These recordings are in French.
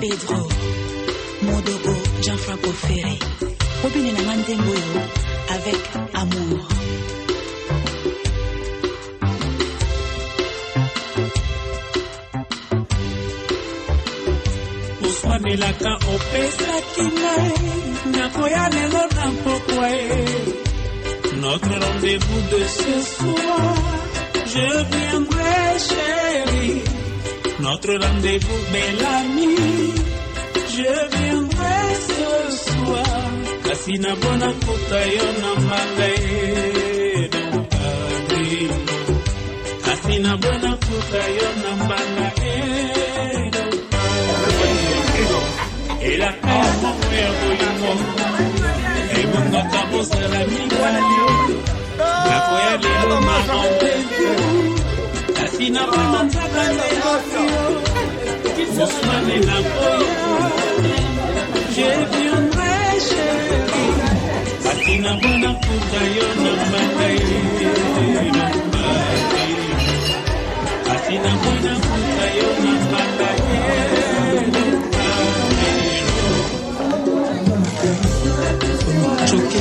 Pedro, Modogo, Jean-Franco Ferré. Robin Namandengoyo avec amour. Oswanelaka opesaki ngai nakoya lelo na mpokwa ye. Notre rendez-vous de ce soir, je viendrai chérie. Notre rendez-vous belle amie, je viendrai ce soir. Kasi na bona kuta yo na mbangaye don padrino. Kasi na bona kuta yo na mbangaye don padrino. Et la cama fue a boyamo. Et mon gata c'est la migualio. La fue a lelo ma rendez-vous. Kasi na bona kuta yo. Osmane na boya. Je viendrai chérie. Kasi na bona kuta yo na mbangaye don padrino. Kasi na bona kuta yo na mbangaye don padrino. Choqué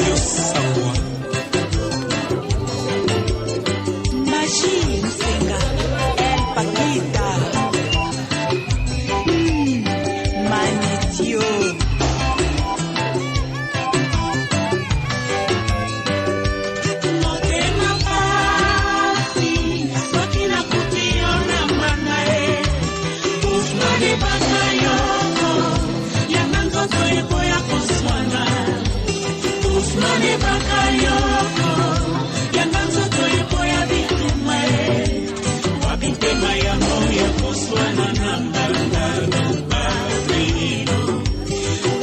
yo sawa. Magie Msenga, El Paquita, Manitio. Motema pasi, wakina kutio na manae. Usmane bakayoko, yananzo toyeko ya kuswana. Usmane bakayoko, yananzo toyeko ya bitumae. Wabitema ya moya kuswana na mbangano padrino.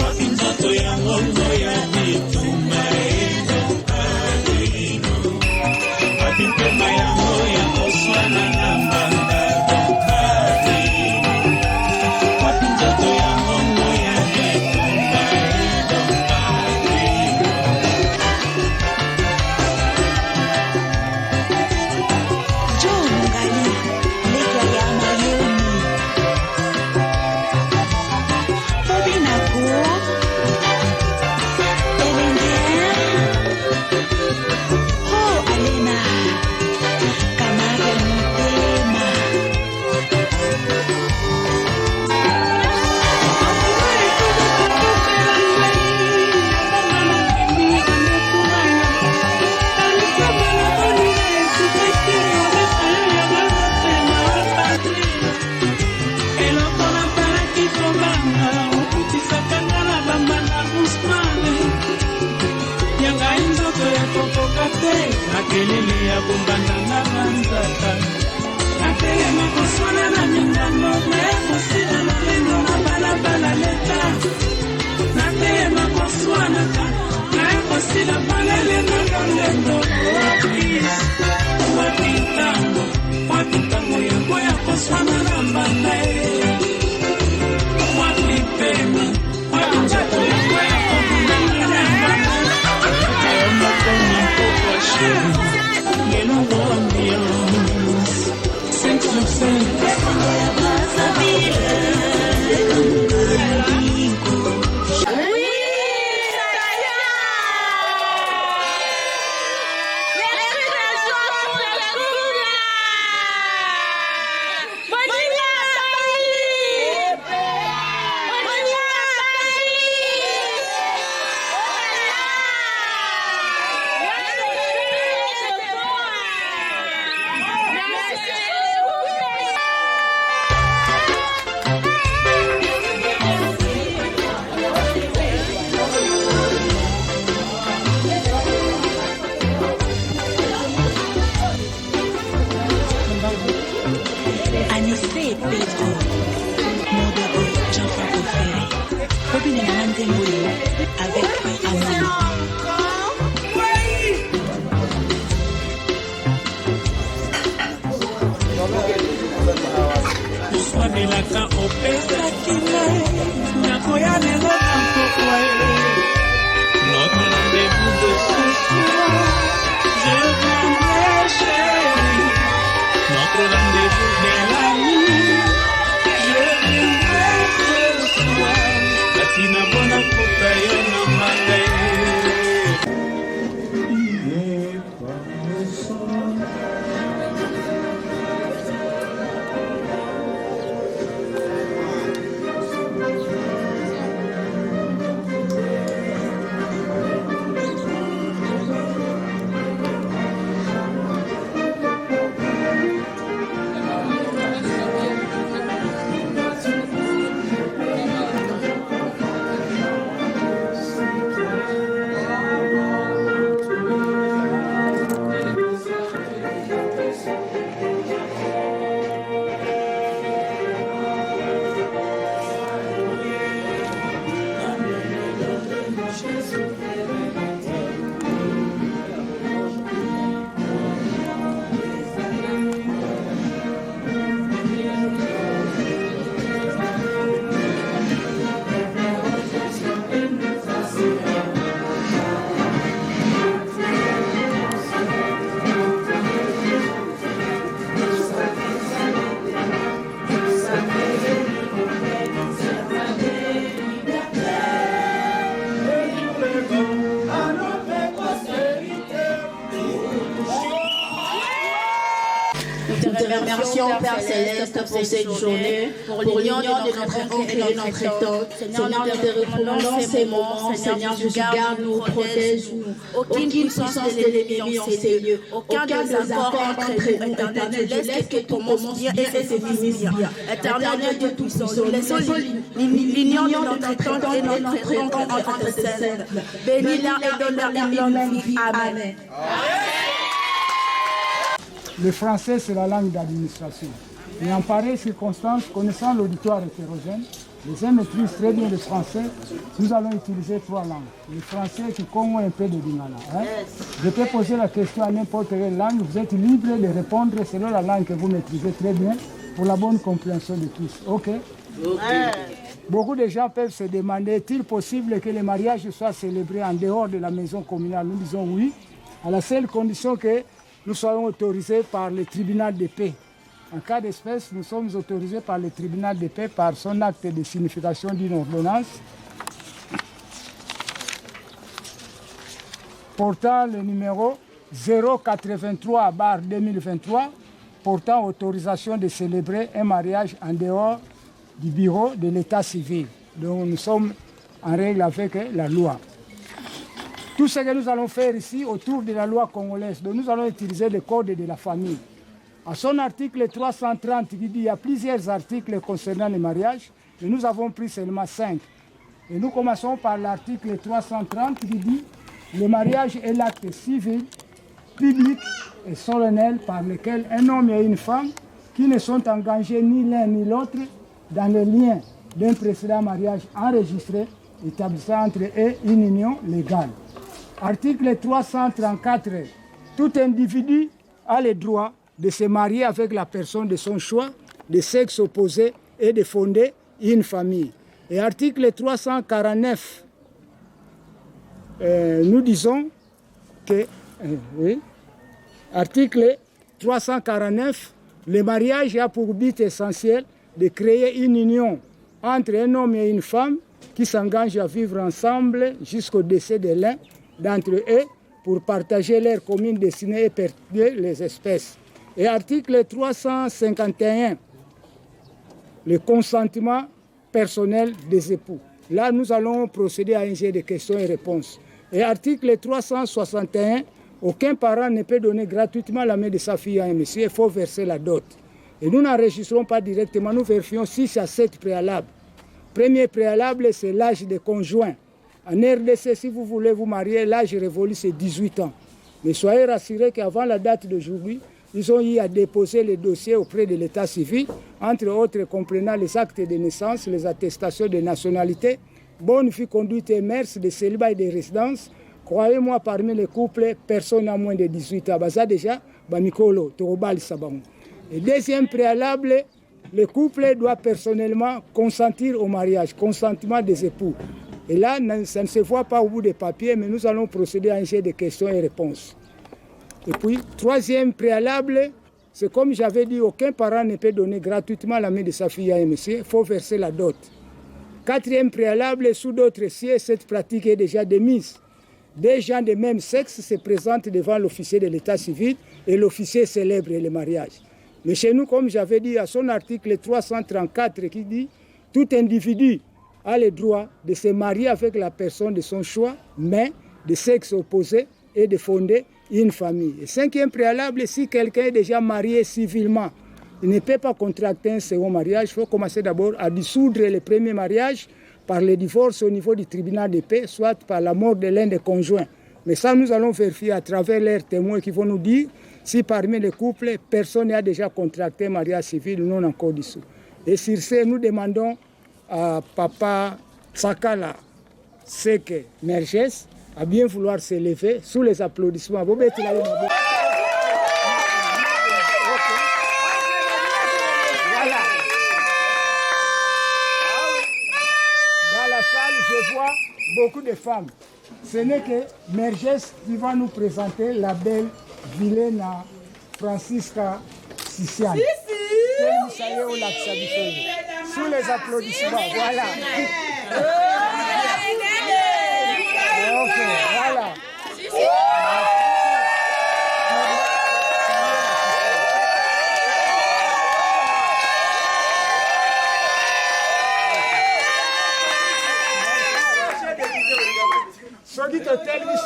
Wabinzoto ya ngongo ya bitumae don padrino. Wabitema ya moya kuswana na mbangano padrino. Wabinzoto ya ngongo ya bitumae don padrino. Joe Mugali, Lega ya Mayoni. Fobinago, Elendien. Oh, Alena, Kamage Mutema. Akelele ya bombanda na banzaka atelema koswana na mingango mekosila na lendo na balabala leta natelema koswanaka nakosila balele na lolendo wapitango yango ya koswana na mbanda ye wapipema wapinjato yango ya kobundanga na mbanda ayomokona mpokwa sheri ngeno ambiance 5 sur 5. Pedro, Modogo, Jean-Franco Ferré. Robin Namandengoyo avec amour. Oswanelaka opesaki ngai nakoya lelo na mpokwa ye. Notre rendez-vous de ce soir, je viendrai chérie. Nous te remercions, Père Céleste, pour cette journée, pour l'union de notre oncle et notre tante. Seigneur, nous te recommandons ces moments. Seigneur, Jésus, garde-nous, protège-nous. Aucune puissance de l'ennemi en ces lieux. Aucun désaccord entre nous, Éternel. Laisse que tout commence bien et que se finisse bien. Éternel Dieu Tout-Puissant, nous laissons l'union de notre tante et notre oncle entre ses ailes. Bénis-la et donne-leur une longue vie. Amen. Le français, c'est la langue d'administration. Et en pareille circonstance, connaissant l'auditoire hétérogène, les uns maîtrisent très bien le français, nous allons utiliser 3 langues. Le français qui connaît un peu de lingala. Je peux poser la question à n'importe quelle langue, vous êtes libre de répondre selon la langue que vous maîtrisez très bien pour la bonne compréhension de tous. Ok? Beaucoup de gens peuvent se demander, est-il possible que les mariages soient célébrés en dehors de la maison communale? Nous disons oui, à la seule condition que nous soyons autorisés par le tribunal de paix. En cas d'espèce, nous sommes autorisés par le tribunal de paix par son acte de signification d'une ordonnance portant le numéro 083/2023 portant autorisation de célébrer un mariage en dehors du bureau de l'état civil. Donc nous sommes en règle avec la loi. Tout ce que nous allons faire ici autour de la loi congolaise, donc nous allons utiliser le code de la famille. À son article 330, qui dit qu'il y a plusieurs articles concernant les mariages, et nous avons pris seulement 5. Et nous commençons par l'article 330 qui dit le mariage est l'acte civil, public et solennel par lequel un homme et une femme qui ne sont engagés ni l'un ni l'autre dans les liens d'un précédent mariage enregistré établissant entre eux une union légale. Article 334. Tout individu a le droit de se marier avec la personne de son choix, de sexe opposé et de fonder une famille. Et article 349, nous disons que, article 349, le mariage a pour but essentiel de créer une union entre un homme et une femme qui s'engagent à vivre ensemble jusqu'au décès de l'un d'entre eux pour partager leur commune destinée et perpétuer les espèces. Et article 351, le consentement personnel des époux. Là, nous allons procéder à un jeu de questions et réponses. Et article 361, aucun parent ne peut donner gratuitement la main de sa fille à un monsieur, il faut verser la dot. Et nous n'enregistrons pas directement, nous vérifions 6 à 7 préalables. Premier préalable, c'est l'âge des conjoints. En RDC, si vous voulez vous marier, l'âge révolu, c'est 18 ans. Mais soyez rassurés qu'avant la date d'aujourd'hui, ils ont eu à déposer les dossiers auprès de l'état civil, entre autres comprenant les actes de naissance, les attestations de nationalité, bonne vie conduite et mœurs, de célibat et de résidence. Croyez-moi, parmi les couples, personne n'a moins de 18 ans. Ça déjà, Bamikolo, Torobal, Sabang. Et deuxième préalable, le couple doit personnellement consentir au mariage, consentement des époux. Et là, ça ne se voit pas au bout des papiers, mais nous allons procéder à un jeu de questions et réponses. Et puis, troisième préalable, c'est comme j'avais dit, aucun parent ne peut donner gratuitement la main de sa fille à un monsieur, il faut verser la dot. Quatrième préalable, sous d'autres sièges, cette pratique est déjà démise. Des gens de même sexe se présentent devant l'officier de l'état civil et l'officier célèbre le mariage. Mais chez nous, comme j'avais dit à son article 334 qui dit « Tout individu a le droit de se marier avec la personne de son choix, mais de sexe opposé et de fonder une famille. » Et cinquième préalable, si quelqu'un est déjà marié civilement, il ne peut pas contracter un second mariage. Il faut commencer d'abord à dissoudre le premier mariage par le divorce au niveau du tribunal de paix, soit par la mort de l'un des conjoints. Mais ça, nous allons vérifier à travers leurs témoins qui vont nous dire si parmi les couples, personne n'a déjà contracté un mariage civil ou non encore dissous. Et sur ce, nous demandons à Papa Sakala Seke Merges à bien vouloir se lever sous les applaudissements. Dans la salle, je vois beaucoup de femmes. Ce n'est que Merges qui va nous présenter la belle Vilena Francisca Sisiane. Sous les applaudissements, voilà. Okay, voilà.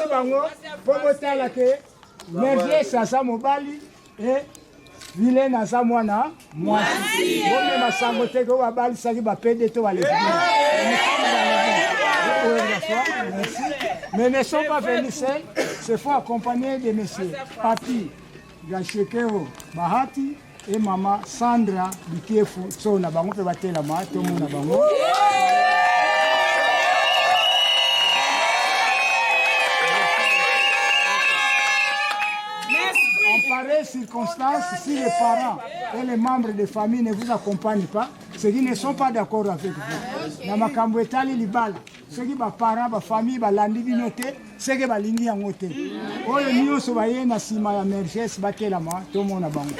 bango po botala ke Merges aza mobali e Vilaine aza mwana mwasi. Bomema sango te ke babalisaki bapede to balesbienne. Mais ne sont pas venus seuls, se font accompagner de messieurs Papi Gachekeo Bahati et maman Sandra Bikiefu Tsona bango pe batelama to mona bango. En pareille circonstance, si les parents et les membres de famille ne vous accompagnent pas, ceux qui ne sont pas d'accord avec vous. Na makambo etali libala. Ceux qui ba parents, ba famille, ba landi binote, ceux qui ba lingi yango te. Oyo nyonso ba ye na sima ya Merges batelama to mona bango.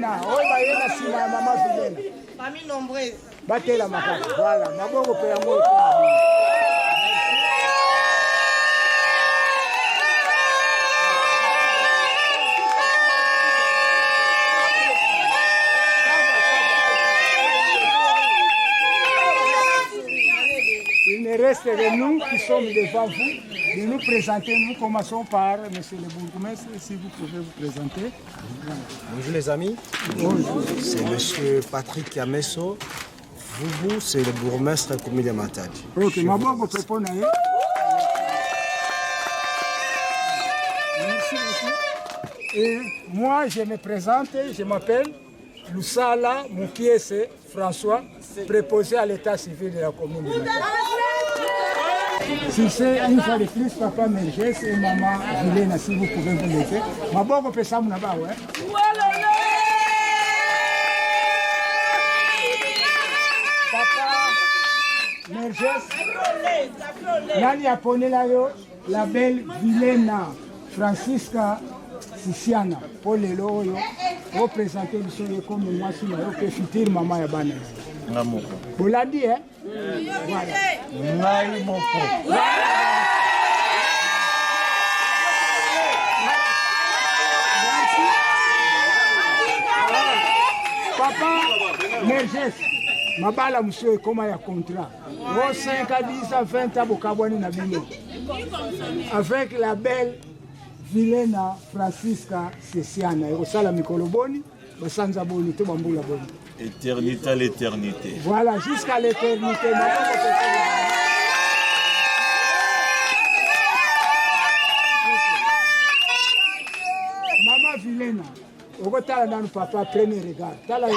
Oh, bah, il y a la maman Vilaine. Famille nombreuse. Battez la maman. Voilà, ma bonne père. Il ne reste que nous qui sommes devant vous, de nous présenter. Nous commençons par monsieur le bourgmestre, si vous pouvez vous présenter. Bonjour les amis. Bonjour. C'est monsieur Patrick Yameso. Vous, c'est le bourgmestre commune de Matadi. Ok, ma bonne répondre. Merci beaucoup. Et moi, je me présente, je m'appelle Lusala Moukiese François, préposé à l'état civil de la commune de Matadi. Si c'est une fois de plus, papa Merges et maman Vilaine, si vous pouvez vous lever. Ma bonne peut ça, mon abat, ouais. Papa Merges, nani apone la yo, la belle Vilaine Francisca Sisiana, pour les loyaux, représenter le soleil comme moi, si vous pouvez futur maman et banane. Vous l'avez dit, hein? Voilà. Papa Merges, ma bala monsieur comment il y a contrat. 5 à 10 à 20 ans, Bokabouani Nabino. Avec la belle Vilaine Francisca Sisiana. Et au Sala Mikoloboni, au Sanza Boni, tout Bamboula Boni. Éternité à l'éternité. Voilà, jusqu'à l'éternité. Maman Vilaine, au retard dans le papa, premier regard. Tala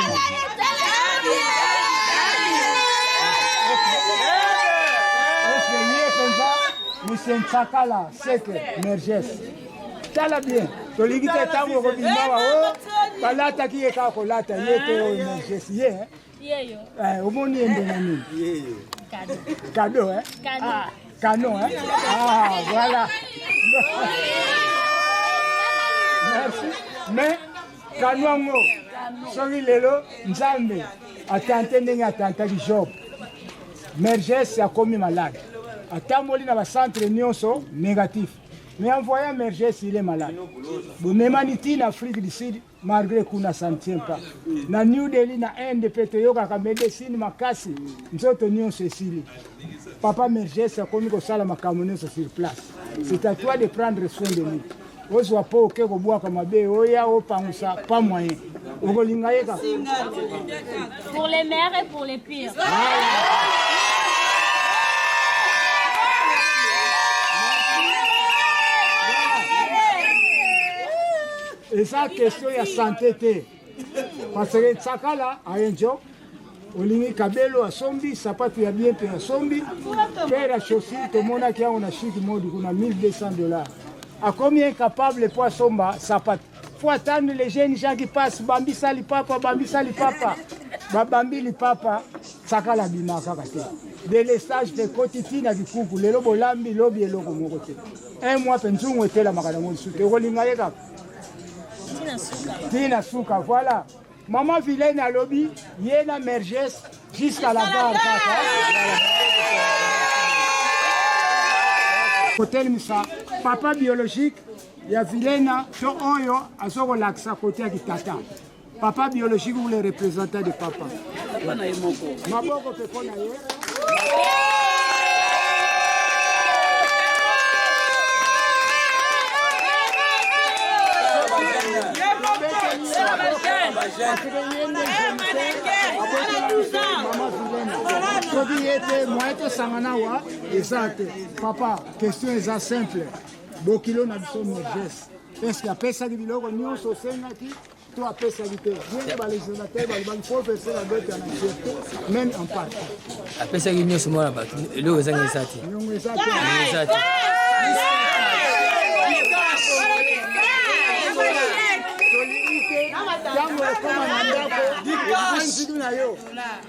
Monsieur Ntsakala, c'est que Merges. Tala bien. Toligite tango robinawa o balata ki eka ko lata yete o Merges ye. Yeyo. Omoni endele nini? Yeyo. Cadeau hein? Cadeau. Ah, canon hein? Ah, voilà. Merci. Mais kanwango soki lelo Nzambe atante ndenge atantaki Job. Merges akomi malade. Atamboli na ba centre nyonso négatif. Mais en voyant Merges, il est malade. Même en Afrique du Sud, malgré qu'on ne s'en tient pas. Na New Delhi, na Inde, Pétoyoka, ka médecine, makasi, nous autres nous Cécile. Papa Merges a commis ça la macamonie sur place. C'est à toi de prendre soin de nous. Ozwa po ke ko bois comme bé oya o pangusa pas moyen. Ogolingaeka. Pour les mères et pour les pires. Et ça, question de santé. Parce que Tsakala a un job. Olingi Kabelo a sombi, sapatu ya bien pe a sombi. Père a chaussure, tout le monde qui a un chic mode, on a $1,200. À combien capable pour somba, sapat? Faut attendre les jeunes gens qui passent, Bambi sali papa, Bambi li papa, Tsakala bimaka kate. De l'estage de Kotiti na Bikuku, le lobo lambi, lobi et lobo mokote. Un mois, pension était la macaron soute. Olingaeka. Tina Souka, voilà. Maman Vilaine à lobby, Yéna Merges jusqu'à la gare. Côté misa, papa biologique, ya Vilena, to oyo, azoko laksa côté kitata. Papa biologique ou les représentants de papa. Maboko pepo na ye. Papa, question est simple. Bokilo na biso merges. Est-ce qu'il y a pesa qui biloko nyonso sengaki? Toi pesa qui te. Bien ba les sénateurs ba faut verser la dette en entièreté, même en partie. A pesa qui nyonso mwana bato. Eloko ezangi sati. Nyongo ezati.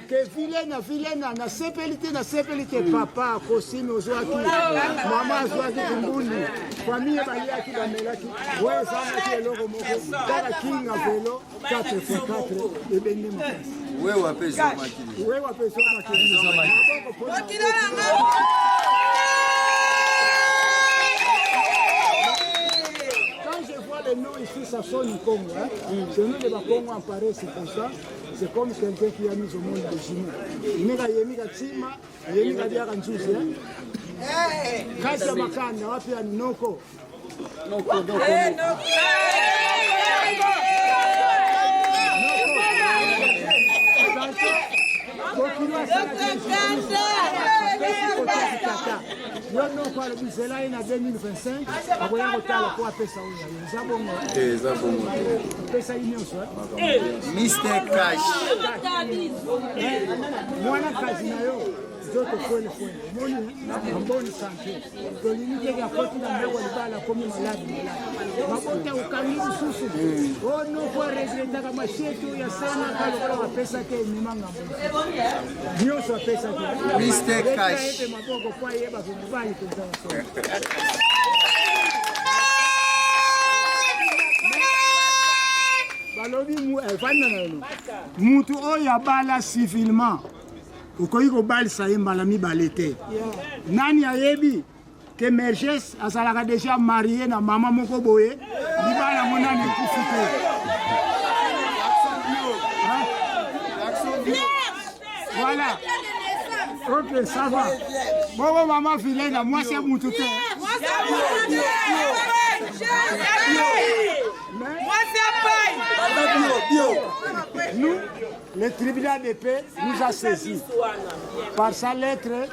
Que Vilena na sepelite papa kosimi ozwaki mama azwaki kumbuni famille baliaki bamelaki oyo ezanaki eloko moko kaka kinga velo 4x4 ebende makasi wewa pesa makili Quand je vois les noms ici, ça sonne Congo. Hein? C'est nous les Congo en pareil, c'est comme ça. C'est comme quelqu'un qui a mis au monde de Jimmy. Il m'a dit que Tima, il m'a dit que Nzouzi. Kasi ya makanda, wapi ya Noko. En 2025, Mr. Cash. Zoto kweli moni amboni santé tolinike ya koti na mbego libala komi maladi makonta ukangi susu ono kwa regreta kama shetu ya sana kalo kwa pesa ke mimanga ndio so pesa ke Mr. Cash maboko kwa yeba kubali kuzana balobi mu fana na mutu oya bala civilement ukoyi kobalisa ye mbala mibale te nani ayebi ke Merges azalaka déjà marié na mama moko boye libala ngo nani ekufi te voilà ok ça va bobo mama Vilena mwasi ya mutu te nous, le tribunal de paix nous a saisis par sa lettre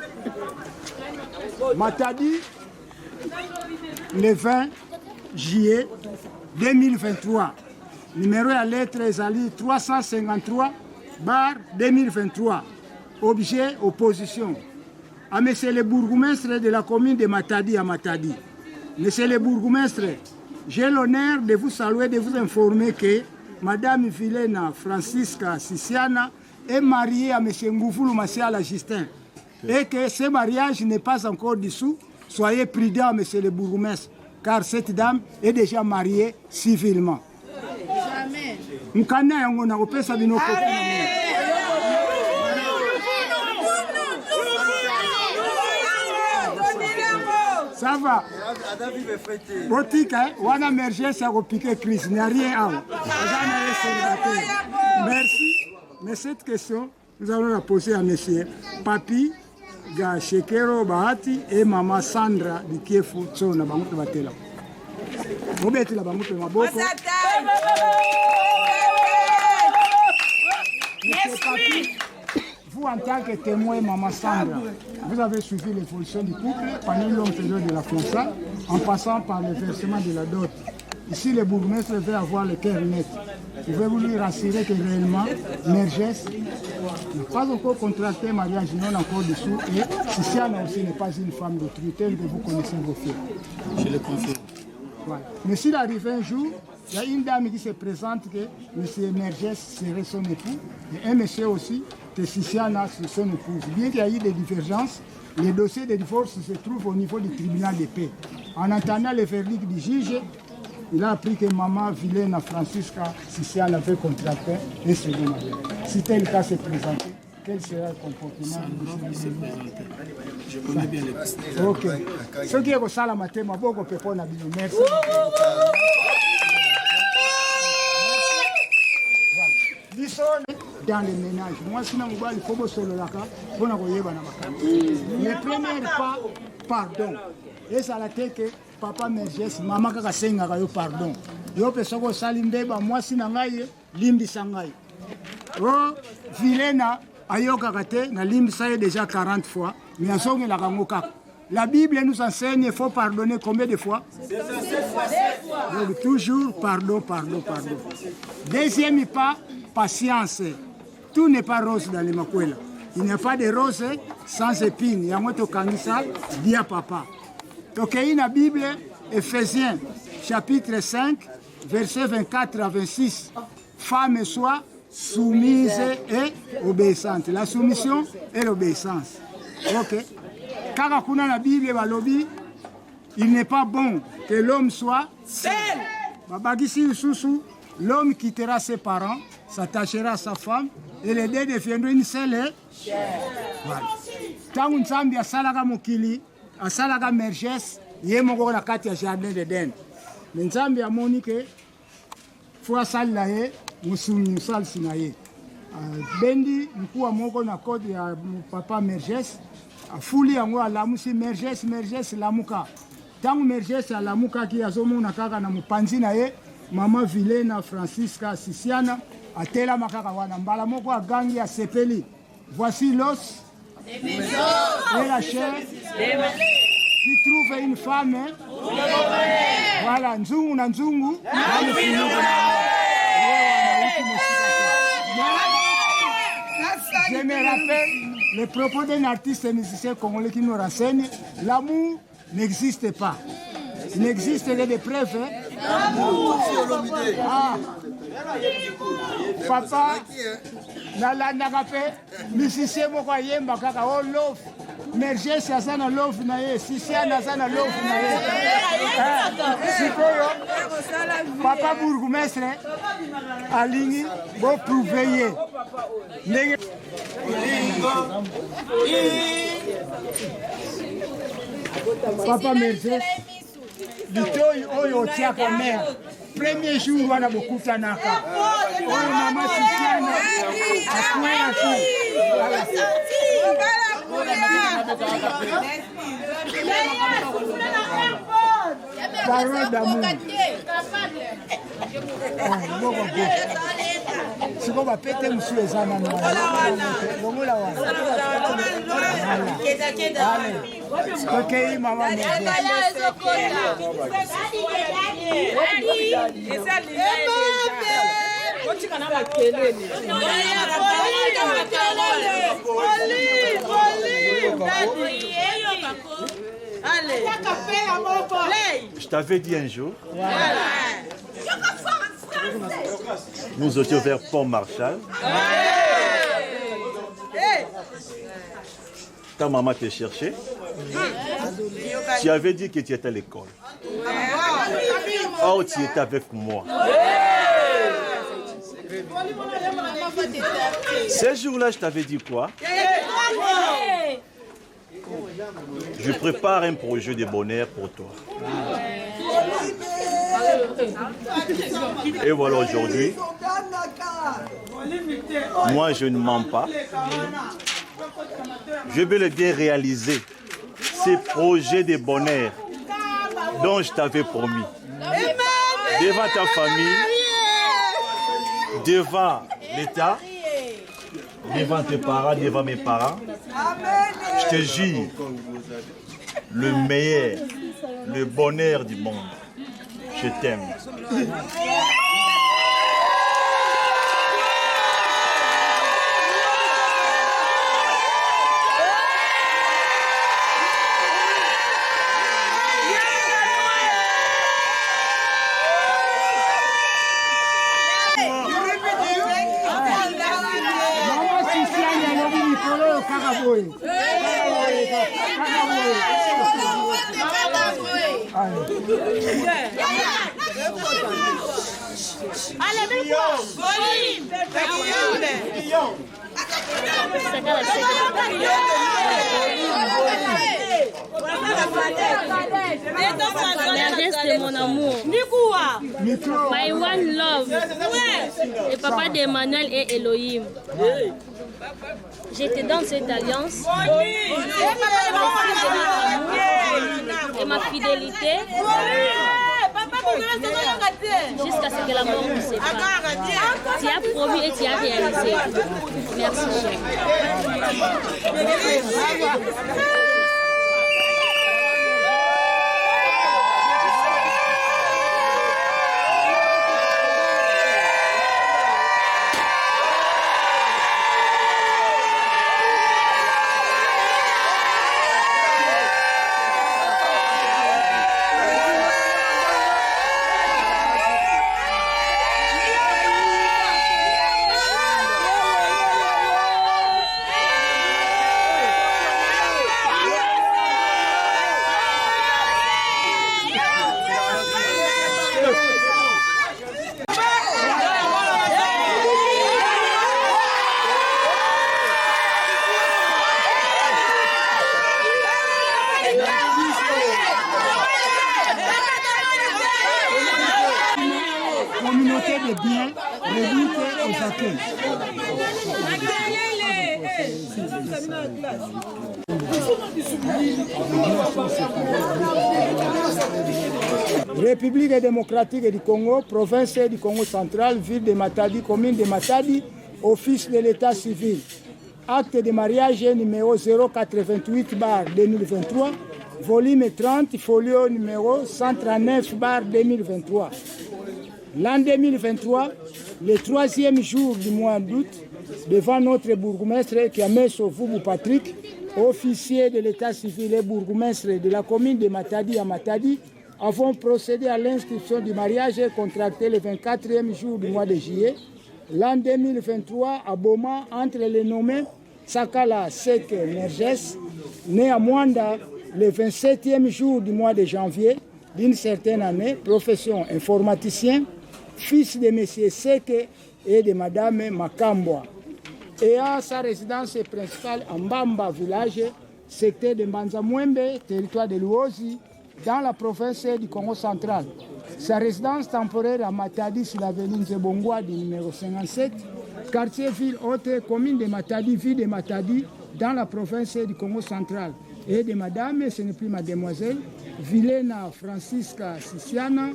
Matadi le 20 juillet 2023. Numéro de la lettre Ezali 353/2023. Objet opposition à monsieur le bourgmestre de la commune de Matadi à Matadi. Monsieur le bourgmestre, j'ai l'honneur de vous saluer, de vous informer que Madame Vilena Francisca Sisiana est mariée à M. Ngoufoulou Masiala Justin et que ce mariage n'est pas encore dissous. Soyez prudents, M. le bourgmestre, car cette dame est déjà mariée civilement. Jamais. Ça va. Boutique, on a mergé, ça a piqué Chris. Il n'y a rien à. Merci. Mais cette question, nous allons la poser à monsieur Papi Gashekero Bahati et maman Sandra de Kiefu Tsona Bamutu Batela. Vous mettez la Bamutu Maboko. Monsieur Papi, vous en tant que témoin, maman Sandra, vous avez suivi l'évolution du couple pendant une longue période de la fiançailles, en passant par le versement de la dot. Ici, le bourgmestre veut avoir le cœur net. Pouvez-vous lui rassurer que réellement, Merges n'a pas encore contracté un mariage non encore dessous et Sisiana aussi n'est pas une femme d'autrui telle que vous connaissez vos filles. Je le confirme. Voilà. Mais s'il arrive un jour, il y a une dame qui se présente que M. Merges serait son époux et un monsieur aussi que Sisiana c'est son épouse. Bien qu'il y ait eu des divergences, les dossiers de divorce se trouvent au niveau du tribunal de paix. En entendant le verdict du juge, il a appris que maman Vilena Francisca Sisiana avait contracté un second mariage. Si tel cas s'est présenté, quel sera le comportement? Je connais bien les pistes. Ok. Ce qui est au salle matin, ma beaucoup peut pas n'abîmer. Merci. Dans les ménages, moi si il faut que je le premier pas, pardon. Et ça la tête que papa Merges, maman kaka senga yo pardon. Yo pe soko salimbeba moi si nangaye limbi sangaye. Oh vilena ayoka kate na limbi saye déjà 40 fois, mais asonge la kangoka. La Bible nous enseigne il faut pardonner combien de fois? 7 fois. Donc toujours pardon. Deuxième pas, patience. Tout n'est pas rose dans les makwela. Il n'y a pas de rose sans épines. Il y a moto kanisa dia papa. Donc il y a la Bible, Ephésiens chapitre 5, verset 24 à 26. Femme soit soumise et obéissante. La soumission et l'obéissance. Ok. Car kuna la Bible balobi, il n'est pas bon que l'homme soit seul. Babagisi ususu, l'homme quittera ses parents, s'attachera à sa femme et les deux deviendront une seule chair. Voilà. Tangu Nzambi asalaka mokili, asalaka Merges, ye moko na kati ya jardin d'Eden. Nzambi amoni ke fo asala ye musuni salsi na ye. Bendi mkuu moko na kode ya papa Merges. Afuli yango alamusi Merges lamuka. Tangu Merges alamuka ki azomona kaka na mupanzi na ye, mama Vilena Francisca Sisiana atela makaka wana mbala moko agangi ya sepeli. Voici l'os et la chair qui trouve une femme. Voilà, nzungu na nzungu. Je me rappelle le propos d'un artiste et musicien congolais qui nous renseigne, l'amour n'existe pas. Il n'existe que des preuves. Ah. Papa, nalanda pe musicien moko yemba kaka oh love. Merges asana love na ye, Sisiana asana love na ye. Sikoyo. Papa bourgmestre alingi bo prouver. Papa Merges, litoi oyo tiaka mère. Premier jour wana bokuta naka. Oyo mama Sisiana akwea tu. Parole d'amour. Si vous avez monsieur les âmes, ok, maman. Je t'avais dit un jour, nous étions vers Pont-Marchal. Ta maman te cherchait. Tu avais dit que tu étais à l'école. Oh, tu étais avec moi. Ce jour-là, je t'avais dit quoi? Je prépare un projet de bonheur pour toi. Et voilà aujourd'hui, moi je ne mens pas. Je vais le bien réaliser ces projets de bonheur dont je t'avais promis. Devant ta famille, devant l'État, devant tes parents, devant mes parents, je te jure, le meilleur, le bonheur du monde. Je t'aime. Allez, de mon amour. My one love. Et papa d'Emmanuel et Elohim. J'étais dans cette alliance. Et ma fidélité. Jusqu'à ce que la mort nous sépare. Tu as promis et tu as réalisé. Merci, chef. Communauté de biens réduite aux accueils. République démocratique du Congo, province du Congo central, ville de Matadi, commune de Matadi, office de l'état civil. Acte de mariage numéro 088/2023, volume 30, folio numéro 139/2023. L'an 2023, le 3e jour du mois d'août, devant notre bourgmestre Kiameso Vubu Patrick, officier de l'état civil et bourgmestre de la commune de Matadi à Matadi, avons procédé à l'inscription du mariage contracté le 24e jour du mois de juillet, l'an 2023 à Boma, entre les nommés Sakala Seke Nerges, né à Mwanda le 27e jour du mois de janvier d'une certaine année, profession informaticien, fils de M. Seke et de Mme Makambwa, et à sa résidence principale à Mbamba village, secteur de Mbanzamwembe, territoire de Luozi, dans la province du Congo central. Sa résidence temporaire à Matadi sur l'avenue Nzebongwa du numéro 57, quartier ville haute, commune de Matadi, ville de Matadi, dans la province du Congo central. Et de madame, ce n'est plus mademoiselle, Vilena Francisca Sisiana,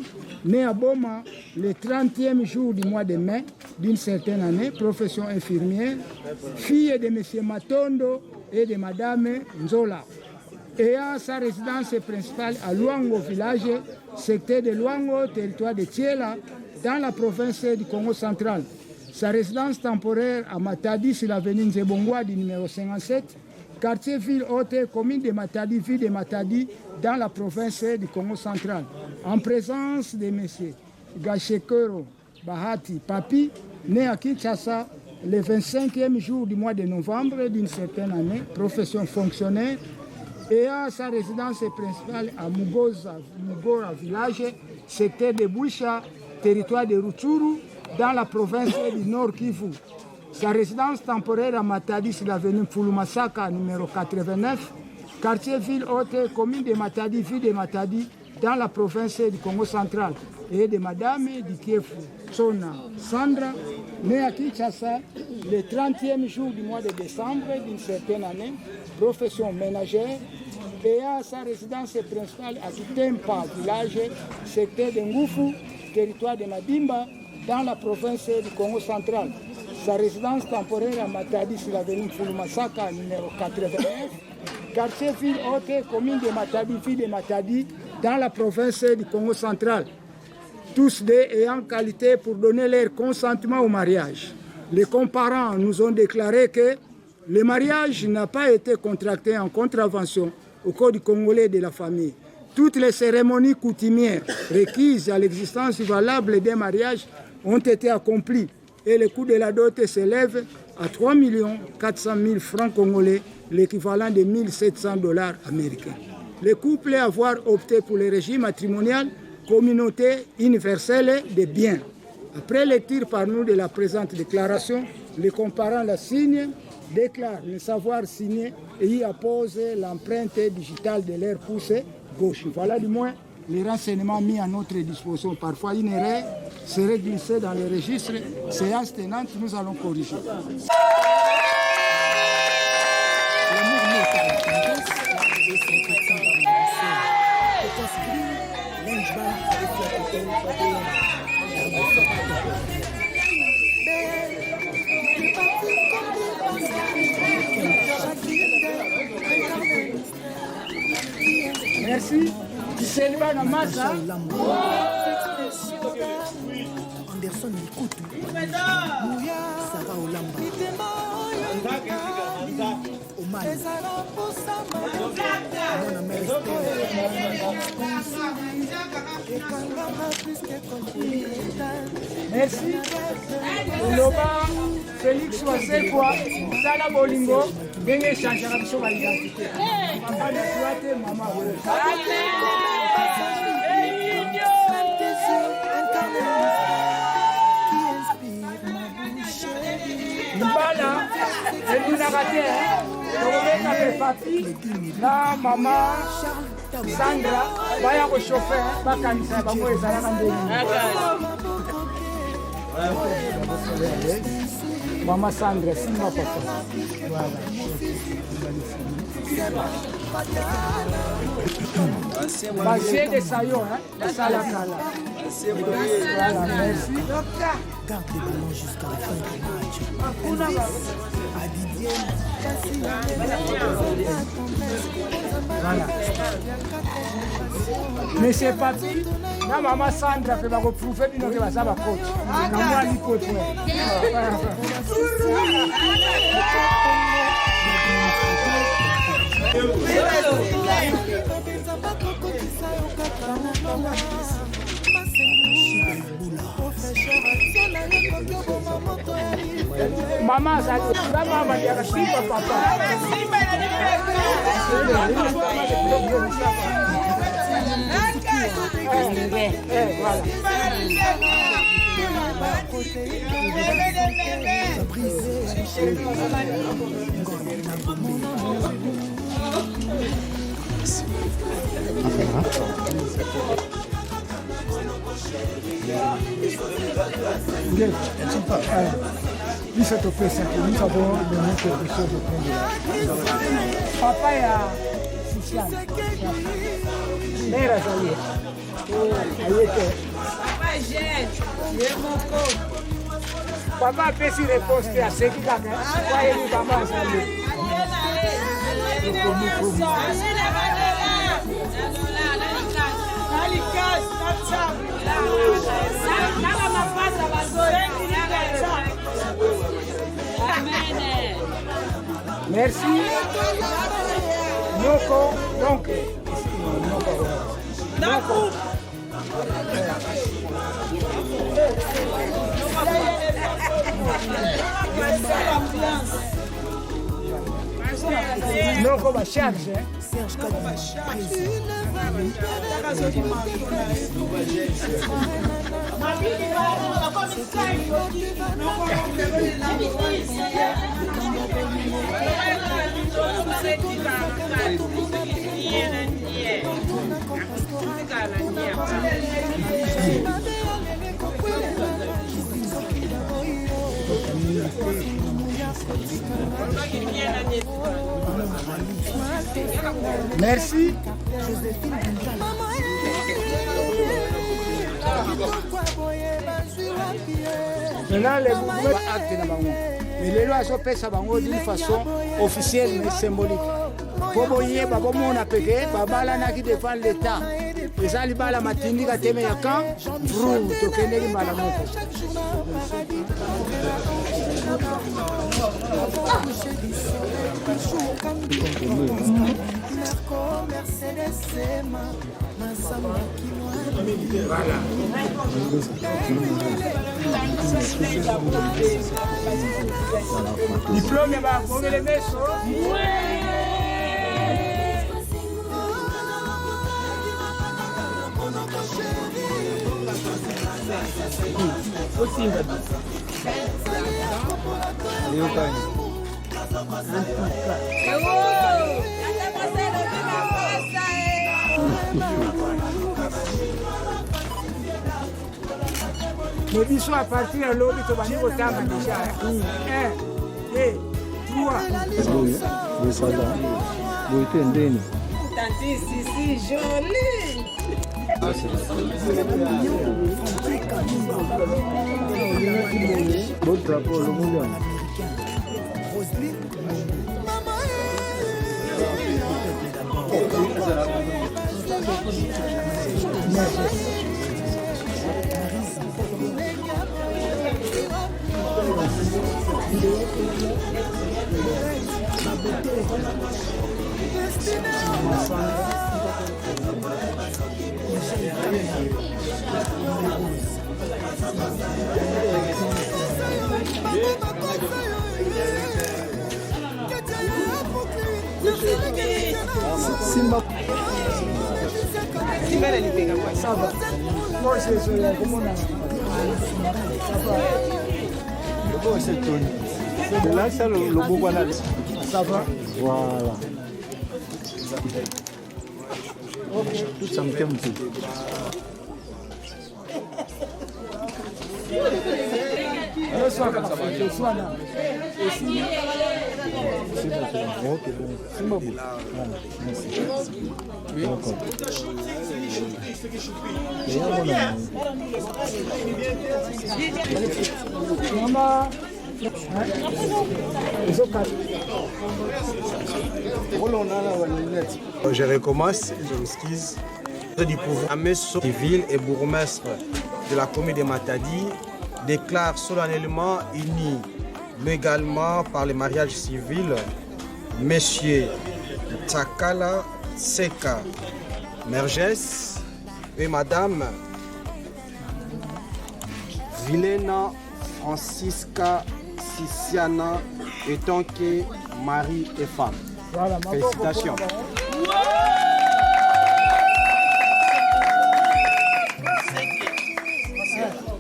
née à Boma le 30e jour du mois de mai d'une certaine année, profession infirmière, fille de M. Matondo et de madame Nzola. Et à sa résidence principale à Luango village, secteur de Luango, territoire de Thiela, dans la province du Congo central. Sa résidence temporaire à Matadi sur l'avenue Nzebongwa du numéro 57, quartier ville haute, commune de Matadi, ville de Matadi, dans la province du Congo central. En présence de M. Gachekero Bahati Papi, né à Kinshasa le 25e jour du mois de novembre d'une certaine année, profession fonctionnaire, et à sa résidence principale à Mugora village, secteur de Boucha, territoire de Rutshuru, dans la province du Nord Kivu. Sa résidence temporaire à Matadi sur l'avenue Fulumasaka numéro 89, quartier ville haute, commune de Matadi, ville de Matadi, dans la province du Congo central. Et de Madame Dikiefu Sona Sandra, née à Kinshasa le 30e jour du mois de décembre d'une certaine année, profession ménagère, et à sa résidence principale à Kitempa village, secteur de Ngufu, territoire de Madimba, dans la province du Congo central. Sa résidence temporaire à Matadi sur l'avenue Fulumasaka numéro 89, quartier ville haute, commune de Matadi, ville de Matadi, dans la province du Congo central. Tous deux ayant qualité pour donner leur consentement au mariage. Les comparants nous ont déclaré que le mariage n'a pas été contracté en contravention au Code congolais de la famille. Toutes les cérémonies coutumières requises à l'existence valable d'un mariage ont été accomplies et le coût de la dot s'élève à 3 400 000 francs congolais, l'équivalent de 1 700 $ américains. Le couple avoir opté pour le régime matrimonial, communauté universelle des biens. Après lecture par nous de la présente déclaration, les comparants la signent déclarent le savoir signé et y apposent l'empreinte digitale de leur pouce gauche. Voilà du moins les renseignements mis à notre disposition. Parfois, une erreur serait glissée dans le registre. Séance tenante, nous allons corriger. Merci. Selva na masa. Anderson Mikutu. Sarah Olamba. Omar. Merci. Loba Félix Wasekwa, Sala Bolingo, Benge changera biso ba identité. Papa de Suate, Mama Wele. Mbala, Eluna Gate, Robeka de Papi, na Mama Sandra, baya ko chauffeur, bakanisa bango ezalaka ndenge. Mama Sandra, Simba Papa. Voilà. Basé de Sayon, de Salakala. Voilà, merci. Garde le ballon jusqu'à la fin du match. Voilà. Monsieur Papi, na Mama Sandra fait prouver que nous avons un coach. Nous avons un coach. Maman, ça dit, maman, il y a un simple papa. Voilà. Nous avons donné quelque chose de près. Papa est à Siciane. Mère à Zalier. Papa a fait si réponse à ce qu'il a fait. Soyez nous papa à Zalier. Merci. Noko, donc. Noko. Noko va charge. Serge Merci. Maintenant, les mouvements actent dans bango. Mais les lois sont faites d'une façon officielle mais symbolique. Pour boyer, on a payé, babala qui défend l'État. Les alibala matindi ka teme ya kan, brou to kendeli malamoko. Voilà. Diplôme va pour les messo. Mais biso à partir de l'autre, tu vas niveau tama déjà. 1, 2, 3. Oui, ça va. Oui, tu es indéni. Tanti, si, joli. Bon drapeau, le monde. Simba. Ça va. Moi, c'est comment on a. C'est là, ça, le beau banal. Ça va. Voilà. Ok. Tout ça me fait un petit. Je recommence, je m'excuse. Du pouvoir Amesso civil et bourgmestre de la commune de Matadi déclare solennellement unis légalement par le mariage civil Messieurs Tsakala Seka Merges et Madame Vilena Francisca Siciana étant que mari et femme. Voilà, félicitations.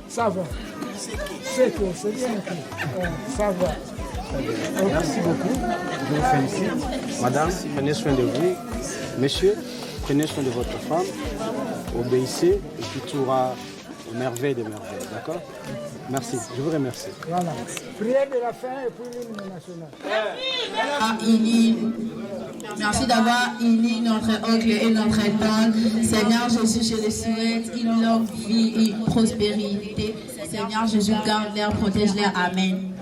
Ça va. C'est bien. Ça va. Merci beaucoup. Je vous félicite. Madame, prenez soin de vous. Monsieur, prenez soin de votre femme. Obéissez et puis tout ira aux merveilles des merveilles. D'accord? Merci. Je vous remercie. Voilà. Prière de la fin et puis l'hymne national. Merci d'avoir uni notre oncle et notre tante. Seigneur Jésus, je les souhaite une longue vie et prospérité. Seigneur Jésus, garde-les, protège-les. Amen.